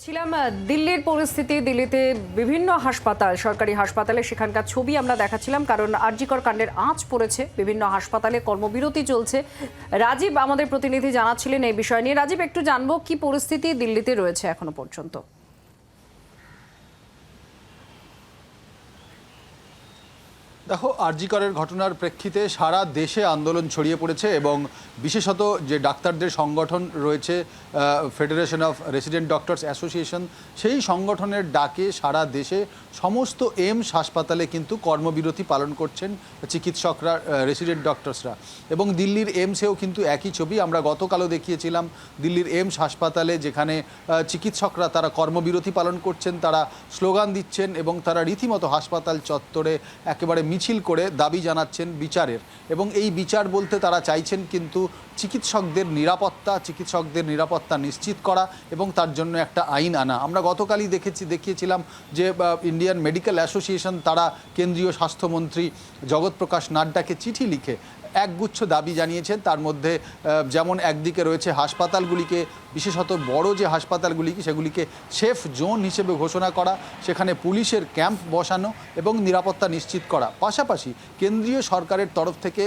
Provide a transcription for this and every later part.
ছিলাম দিল্লির পরিস্থিতি। দিল্লিতে বিভিন্ন হাসপাতাল, সরকারি হাসপাতালে সেখানকার ছবি আমরা দেখাচ্ছিলাম, কারণ আরজিকর কাণ্ডের আঁচ পড়েছে। বিভিন্ন হাসপাতালে কর্মবিরতি চলছে। রাজীব আমাদের প্রতিনিধি জানাচ্ছিলেন এই বিষয় নিয়ে। রাজীব, একটু জানবো কি পরিস্থিতি দিল্লিতে রয়েছে এখনো পর্যন্ত। দেখো, আরজিকরের ঘটনার প্রেক্ষিতে সারা দেশে আন্দোলন ছড়িয়ে পড়েছে এবং বিশেষত যে ডাক্তারদের সংগঠন রয়েছে, federation of resident doctors association, সেই সংগঠনের ডাকে সারা দেশে সমস্ত এইমস হাসপাতালে কিন্তু কর্মবিরতি পালন করছেন চিকিৎসকরা, রেসিডেন্ট ডক্টরসরা। এবং দিল্লির এইমসেও কিন্তু একই ছবি আমরা গতকালও দেখিয়েছিলাম। দিল্লির এইমস হাসপাতালে যেখানে চিকিৎসকরা তারা কর্মবিরতি পালন করছেন, তারা স্লোগান দিচ্ছেন এবং তারা রীতিমতো হাসপাতাল চত্বরে একেবারে মিছিল করে দাবি জানাচ্ছেন বিচারের। এবং এই বিচার বলতে তারা চাইছেন কিন্তু চিকিৎসকদের নিরাপত্তা নিশ্চিত করা এবং তার জন্য একটা আইন আনা। আমরা গতকালই দেখিয়েছিলাম যে ইন্ডিয়ান মেডিকেল অ্যাসোসিয়েশন তারা কেন্দ্রীয় স্বাস্থ্যমন্ত্রী জগৎ প্রকাশ নাড্ডাকে চিঠি লিখে একগুচ্ছ দাবি জানিয়েছেন। তার মধ্যে যেমন একদিকে রয়েছে হাসপাতালগুলিকে, বিশেষত বড় যে হাসপাতালগুলিকে সেগুলিকে সেফ জোন হিসেবে ঘোষণা করা, সেখানে পুলিশের ক্যাম্প বসানো এবং নিরাপত্তা নিশ্চিত করা। পাশাপাশি কেন্দ্রীয় সরকারের তরফ থেকে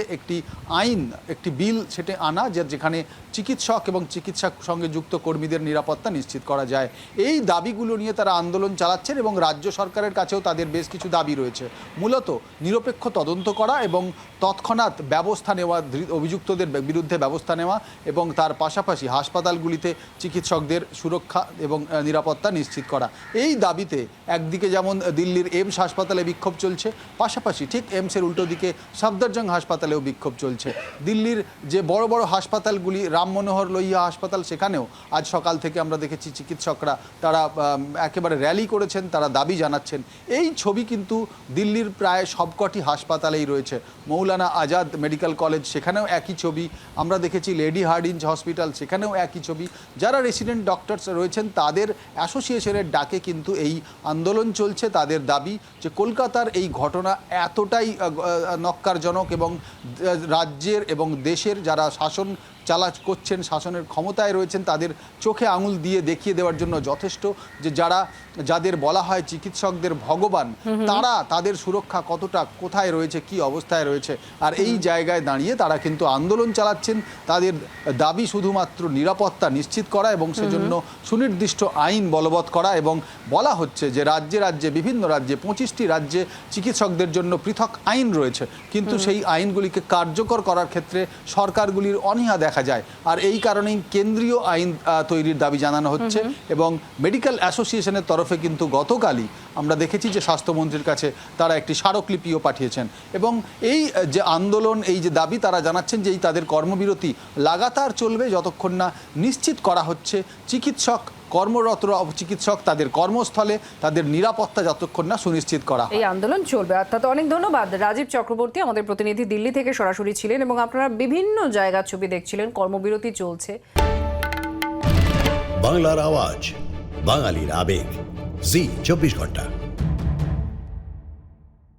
একটি বিল সেটা আনা যেখানে চিকিৎসক এবং চিকিৎসার সঙ্গে যুক্ত কর্মীদের নিরাপত্তা নিশ্চিত করা যায়। এই দাবিগুলো নিয়ে তারা আন্দোলন চালাচ্ছেন এবং রাজ্য সরকারের কাছেও তাদের বেশ কিছু দাবি রয়েছে। মূলত নিরপেক্ষ তদন্ত করা এবং তৎক্ষণাৎ ব্যবস্থা নেওয়া, অভিযুক্তদের বিরুদ্ধে ব্যবস্থা নেওয়া এবং তার পাশাপাশি হাসপাতালগুলিতে চিকিৎসকদের সুরক্ষা এবং নিরাপত্তা নিশ্চিত করা। এই দাবিতে একদিকে যেমন দিল্লির এইমস হাসপাতালে বিক্ষোভ চলছে, পাশাপাশি ঠিক এইমসের উল্টো দিকে সফদরজং হাসপাতালেও বিক্ষোভ চলছে। দিল্লির যে বড় বড় হাসপাতালগুলি, রাম মনোহর লোহিয়া হাসপাতাল, সেখানেও আজ সকাল থেকে আমরা দেখেছি চিকিৎসকরা তারা একেবারে র্যালি করেছেন, তারা দাবি জানাচ্ছেন। এই ছবি কিন্তু দিল্লির প্রায় সবকটি হাসপাতালেই রয়েছে। মৌলানা আজাদ মেডিকেল কলেজ, সেখানেও একই ছবি আমরা দেখেছি। লেডি হার্ডিঞ্জ হসপিটাল, সেখানেও একই ছবি। যারা রেসিডেন্ট ডক্টরস রয়েছেন তাদের অ্যাসোসিয়েশনের ডাকে কিন্তু এই আন্দোলন চলছে। তাদের দাবি যে কলকাতার এই ঘটনা এতটাই নক্কারজনক এবং রাজ্যের এবং দেশের যারা শাসন করছেন, শাসনের ক্ষমতায় রয়েছেন, তাদের চোখে আঙুল দিয়ে দেখিয়ে দেওয়ার জন্য যথেষ্ট যে যাদের বলা হয় চিকিৎসকদের ভগবান, তাদের সুরক্ষা কতটা, কোথায় রয়েছে, কি অবস্থায় রয়েছে। আর এই জায়গায় দাঁড়িয়ে তারা কিন্তু আন্দোলন চালাচ্ছেন। তাদের দাবি শুধুমাত্র নিরাপত্তা নিশ্চিত করা এবং সেজন্য সুনির্দিষ্ট আইন বলবৎ করা। এবং বলা হচ্ছে যে রাজ্যে বিভিন্ন রাজ্যে 25টি রাজ্যে চিকিৎসকদের জন্য পৃথক আইন রয়েছে, কিন্তু সেই আইনগুলিকে কার্যকর করার ক্ষেত্রে সরকারগুলির অনীহা দেখা যায়। আর এই কারণেই কেন্দ্রীয় আইন তৈরির দাবি জানানো হচ্ছে। এবং মেডিকেল অ্যাসোসিয়েশনের তরফে কিন্তু গতকালই আমরা দেখেছি যে স্বাস্থ্যমন্ত্রীর কাছে তারা একটি স্মারকলিপিও পাঠিয়েছেন। এবং এই যে আন্দোলন, এই যে দাবি তারা জানাচ্ছেন যে এই তাদের কর্মবিরতি লাগাতার চলবে যতক্ষণ না নিশ্চিত করা হচ্ছে কর্মরত চিকিৎসক তাদের কর্মস্থলে তাদের নিরাপত্তা যতক্ষণ না সুনিশ্চিত করা হয়। এই আন্দোলন চলবে। অর্থাৎ অনেক ধন্যবাদ রাজীব চক্রবর্তী, আমাদের প্রতিনিধি দিল্লি থেকে সরাসরি ছিলেন এবং আপনারা বিভিন্ন জায়গার ছবি দেখছিলেন। কর্মবিরতি চলছে। বাংলার আওয়াজ, বাঙালির আবেগ, জি 24 ঘন্টা।